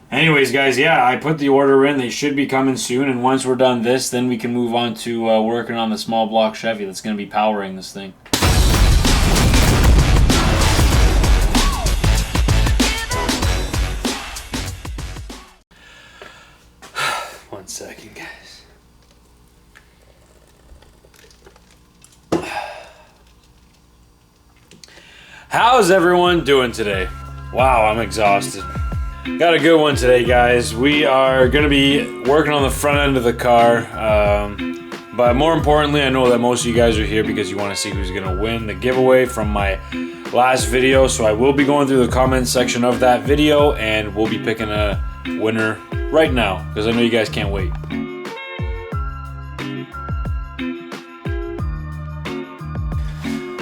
Anyways, guys, yeah, I put the order in. They should be coming soon, and once we're done this, then we can move on to working on the small block Chevy that's going to be powering this thing. One second, guys. How's everyone doing today? Wow, I'm exhausted. Got a good one today, guys. We are going to be working on the front end of the car. But more importantly, I know that most of you guys are here because you want to see who's going to win the giveaway from my last video. So I will be going through the comments section of that video and we'll be picking a winner right now because I know you guys can't wait.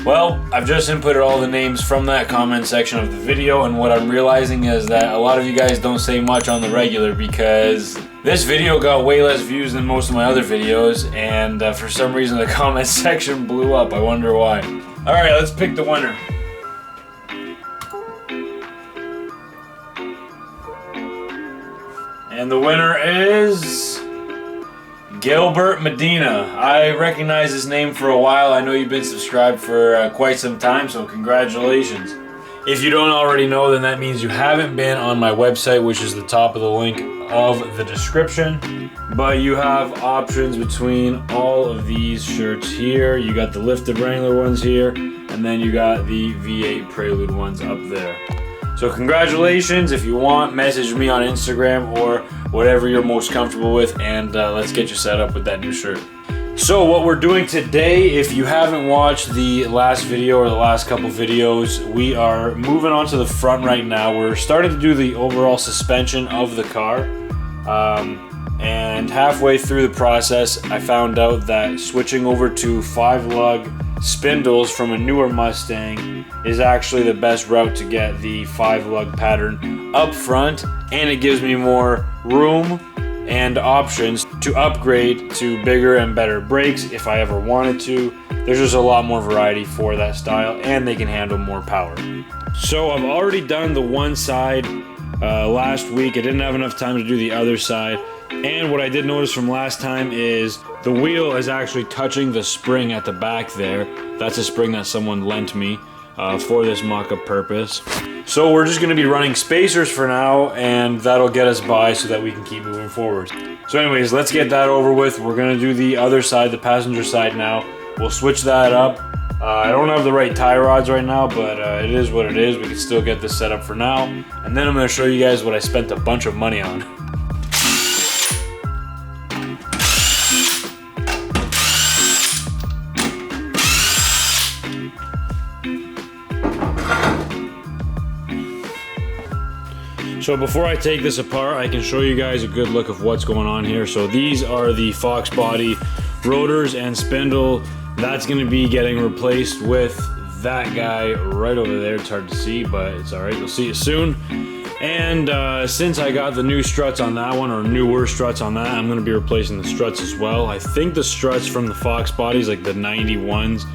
Well, I've just inputted all the names from that comment section of the video, and what I'm realizing is that a lot of you guys don't say much on the regular because this video got way less views than most of my other videos, and for some reason the comment section blew up. I wonder why. Alright, let's pick the winner. And the winner is Gilbert Medina. I recognize his name for a while. I know you've been subscribed for quite some time, so congratulations. If you don't already know, then that means you haven't been on my website, which is the top of the link of the description. But you have options between all of these shirts here. You got the lifted Wrangler ones here, and then you got the V8 Prelude ones up there. So congratulations. If you want, message me on Instagram or whatever you're most comfortable with, and let's get you set up with that new shirt. So what we're doing today, if you haven't watched the last video or the last couple videos, we are moving on to the front right now. We're starting to do the overall suspension of the car. And halfway through the process, I found out that switching over to 5-lug spindles from a newer Mustang is actually the best route to get the 5-lug pattern up front, and it gives me more room and options to upgrade to bigger and better brakes if I ever wanted to. There's just a lot more variety for that style, and they can handle more power. So I've already done the one side last week. I didn't have enough time to do the other side. And what I did notice from last time is the wheel is actually touching the spring at the back there. That's a spring that someone lent me for this mock-up purpose. So we're just going to be running spacers for now, and that'll get us by so that we can keep moving forward. So anyways, let's get that over with. We're going to do the other side, the passenger side now. We'll switch that up. I don't have the right tie rods right now, but it is what it is. We can still get this set up for now. And then I'm going to show you guys what I spent a bunch of money on. So before I take this apart, I can show you guys a good look of what's going on here. So these are the Fox body rotors and spindle. That's going to be getting replaced with that guy right over there. It's hard to see, but it's alright. You'll see it soon. And since I got the new struts on that one, or newer struts on that, I'm going to be replacing the struts as well. I think the struts from the Fox bodies, like the 91s,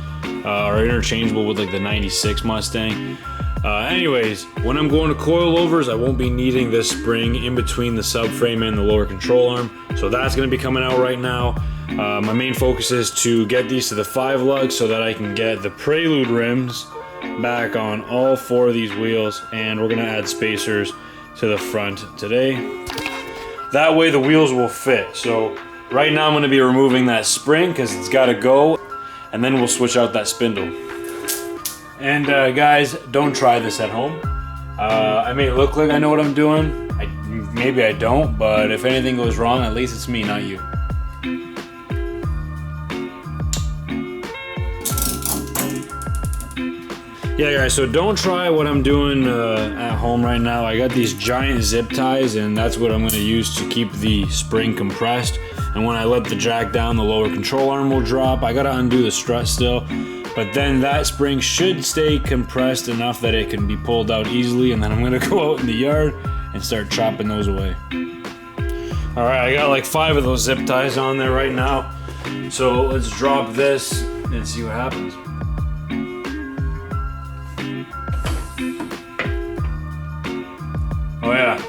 are interchangeable with like the 96 Mustang. Anyways, when I'm going to coilovers, I won't be needing this spring in between the subframe and the lower control arm. So that's going to be coming out right now. My main focus is to get these to the 5-lug so that I can get the Prelude rims back on all 4 of these wheels, and we're going to add spacers to the front today. That way the wheels will fit. So right now I'm going to be removing that spring because it's got to go, and then we'll switch out that spindle. And guys, don't try this at home. I may look like I know what I'm doing. Maybe I don't, but if anything goes wrong, at least it's me, not you. Yeah guys, so don't try what I'm doing at home right now. I got these giant zip ties, and that's what I'm going to use to keep the spring compressed. And when I let the jack down, the lower control arm will drop. I got to undo the strut still. But then that spring should stay compressed enough that it can be pulled out easily, and then I'm gonna go out in the yard and start chopping those away. Alright, I got like 5 of those zip ties on there right now. So let's drop this and see what happens. Oh yeah.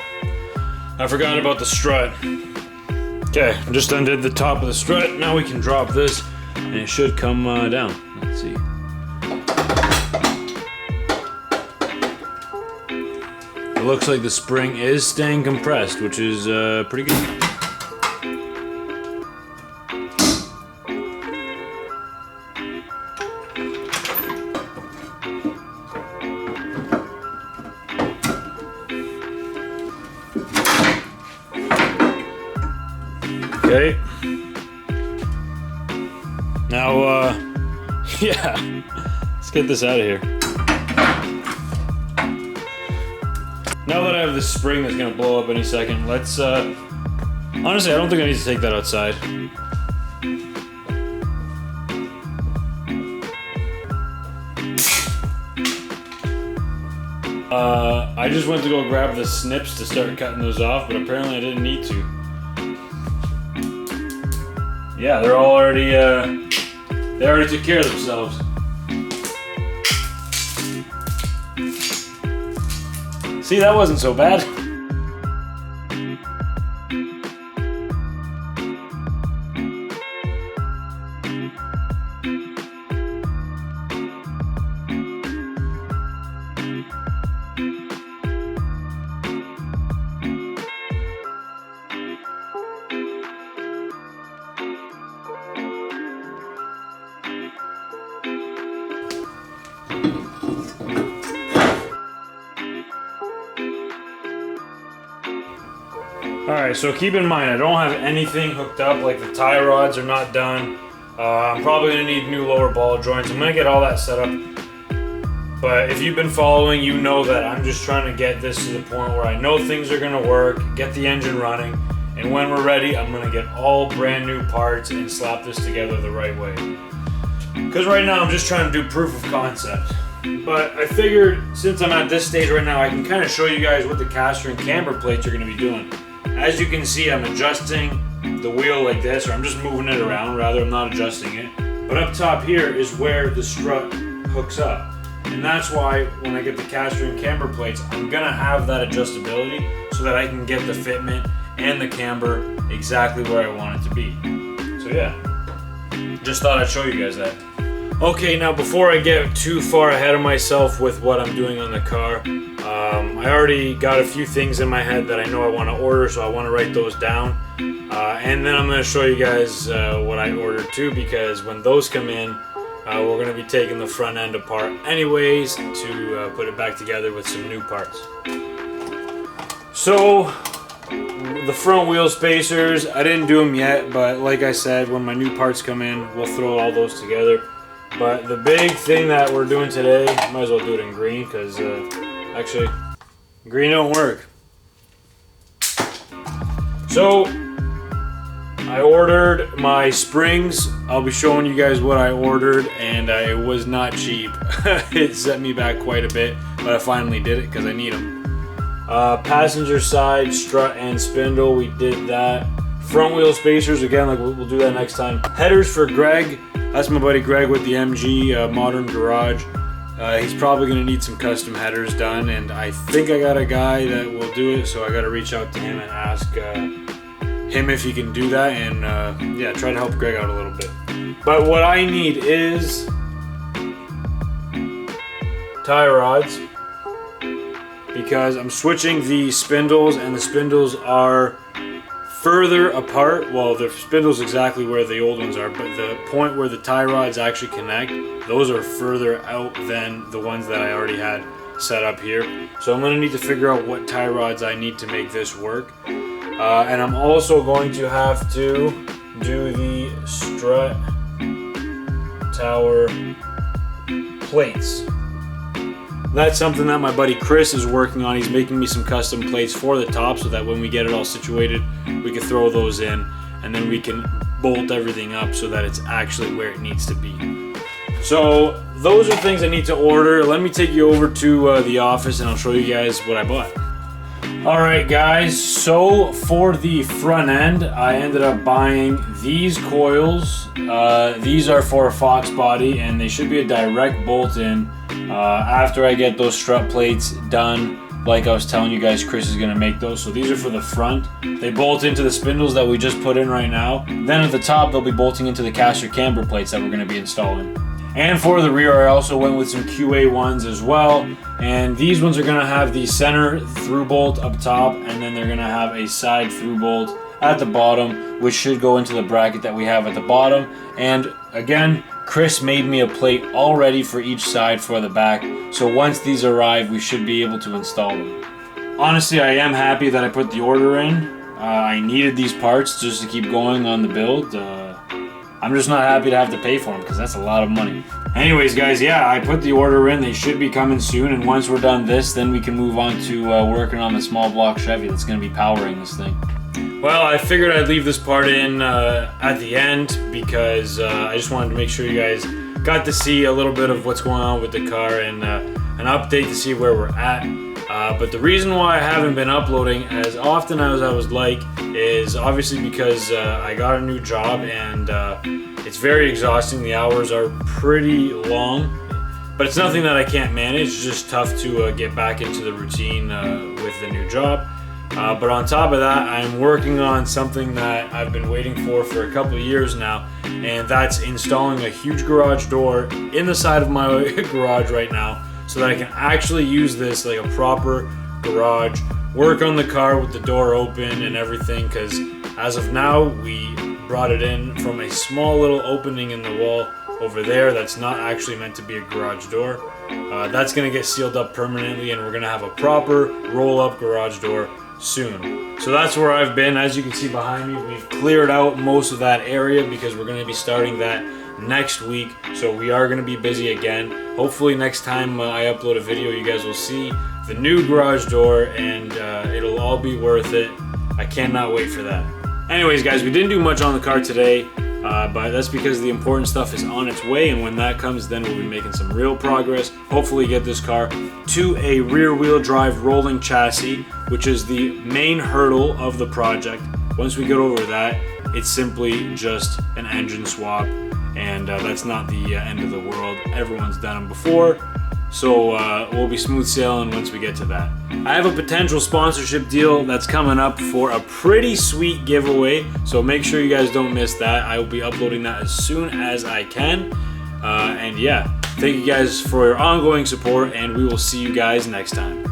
I forgot about the strut. Okay, I just undid the top of the strut. Now we can drop this and it should come down. Let's see. It looks like the spring is staying compressed, which is pretty good. Okay. Now, yeah, let's get this out of here. Now that I have this spring that's gonna blow up any second, let's, honestly, I don't think I need to take that outside. I just went to go grab the snips to start cutting those off, but apparently I didn't need to. Yeah, they're all already, they already took care of themselves. See, that wasn't so bad. Alright, so keep in mind, I don't have anything hooked up, like the tie rods are not done. I'm probably going to need new lower ball joints. I'm going to get all that set up. But if you've been following, you know that I'm just trying to get this to the point where I know things are going to work, get the engine running, and when we're ready, I'm going to get all brand new parts and slap this together the right way. Because right now I'm just trying to do proof of concept. But I figured since I'm at this stage right now, I can kind of show you guys what the caster and camber plates are going to be doing. As you can see, I'm adjusting the wheel like this, or I'm just moving it around, rather I'm not adjusting it. But up top here is where the strut hooks up. And that's why when I get the caster and camber plates, I'm gonna have that adjustability so that I can get the fitment and the camber exactly where I want it to be. So yeah, just thought I'd show you guys that. Okay, now before I get too far ahead of myself with what I'm doing on the car, I already got a few things in my head that I know I want to order, so I want to write those down. And then I'm going to show you guys what I ordered too, because when those come in, we're going to be taking the front end apart anyways to put it back together with some new parts. So, the front wheel spacers, I didn't do them yet, but like I said, when my new parts come in, we'll throw all those together. But the big thing that we're doing today, might as well do it in green, because actually, green don't work. So, I ordered my springs. I'll be showing you guys what I ordered, and it was not cheap. It set me back quite a bit, but I finally did it because I need them. Passenger side, strut and spindle, we did that. Front wheel spacers, again, like we'll do that next time. Headers for Greg. That's my buddy Greg with the MG Modern Garage. He's probably going to need some custom headers done, and I think I got a guy that will do it, so I got to reach out to him and ask him if he can do that, and yeah, try to help Greg out a little bit. But what I need is tie rods, because I'm switching the spindles, and the spindles are further apart. Well, the spindle's exactly where the old ones are, but the point where the tie rods actually connect, those are further out than the ones that I already had set up here. So I'm going to need to figure out what tie rods I need to make this work. And I'm also going to have to do the strut tower plates. That's something that my buddy Chris is working on. He's making me some custom plates for the top so that when we get it all situated, we can throw those in, and then we can bolt everything up so that it's actually where it needs to be. So those are things I need to order. Let me take you over to the office and I'll show you guys what I bought. Alright guys, so for the front end, I ended up buying these coils. These are for a Fox body, and they should be a direct bolt in. After I get those strut plates done, Like I was telling you guys, Chris is going to make those. So these are for the front. They bolt into the spindles that we just put in right now. Then at the top, they'll be bolting into the caster camber plates that we're going to be installing. And for the rear, I also went with some QA ones as well. And these ones are going to have the center through bolt up top, and then they're going to have a side through bolt at the bottom, which should go into the bracket that we have at the bottom. And again, Chris made me a plate already for each side for the back, so once these arrive, we should be able to install them. Honestly, I am happy that I put the order in. I needed these parts just to keep going on the build. I'm just not happy to have to pay for them because that's a lot of money. Anyways, guys, yeah, I put the order in. They should be coming soon, and once we're done this, then we can move on to working on the small block Chevy that's going to be powering this thing. Well, I figured I'd leave this part in at the end because I just wanted to make sure you guys got to see a little bit of what's going on with the car and an update to see where we're at. But the reason why I haven't been uploading as often as I would like is obviously because I got a new job and it's very exhausting. The hours are pretty long, but it's nothing that I can't manage. It's just tough to get back into the routine with the new job. But on top of that, I'm working on something that I've been waiting for a couple of years now, and that's installing a huge garage door in the side of my garage right now so that I can actually use this like a proper garage, work on the car with the door open and everything, because as of now, we brought it in from a small little opening in the wall over there that's not actually meant to be a garage door. That's going to get sealed up permanently, and we're going to have a proper roll-up garage door soon. So that's where I've been. As you can see behind me, we've cleared out most of that area because we're going to be starting that next week. So we are going to be busy again. Hopefully next time I upload a video, you guys will see the new garage door, and it'll all be worth it. I cannot wait for that. Anyways, guys, we didn't do much on the car today, but that's because the important stuff is on its way, and when that comes, then we'll be making some real progress. Hopefully get this car to a rear-wheel drive rolling chassis, which is the main hurdle of the project. Once we get over that, it's simply just an engine swap, and that's not the end of the world. Everyone's done them before, so we'll be smooth sailing once we get to that. I have a potential sponsorship deal that's coming up for a pretty sweet giveaway, so make sure you guys don't miss that. I will be uploading that as soon as I can. And yeah, thank you guys for your ongoing support, and we will see you guys next time.